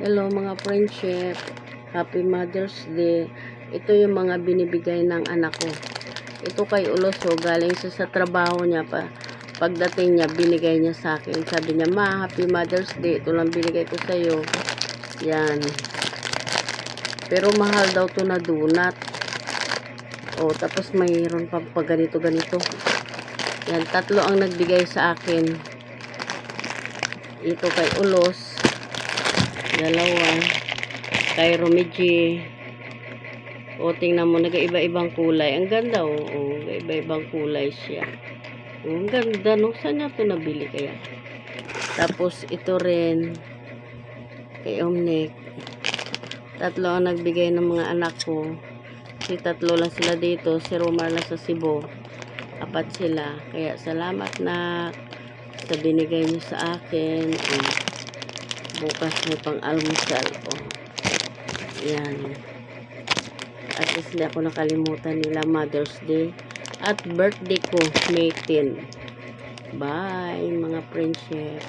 Hello mga friendship, Happy Mother's Day. Ito yung mga binibigay ng anak ko. Ito kay Uloso, galing sa trabaho niya pa. Pagdating niya, binigay niya sa akin. Sabi niya, Ma, Happy Mother's Day. Ito lang binigay ko sa iyo. Yan. Pero mahal daw to na donut. O, tapos mayroon pa ganito. Yan, 3 ang nagbigay sa akin. Ito kay Ulos. 2 kay Romigi. O, tingnan mo, nag-iba-ibang kulay. Ang ganda, o. Nag-iba-ibang kulay siya. O, ang ganda, no? Saan niya ito nabili kaya? Tapos, ito rin kay Omnic. 3 ang nagbigay ng mga anak ko. Si 3 lang sila dito. Si Romar lang sa Cebu. 4 sila. Kaya, salamat na sa binigay niyo sa akin. Bukas may pang-almusal. Yan. At least hindi ako nakalimutan nila Mother's Day. At birthday ko, May 10. Bye, mga friendship.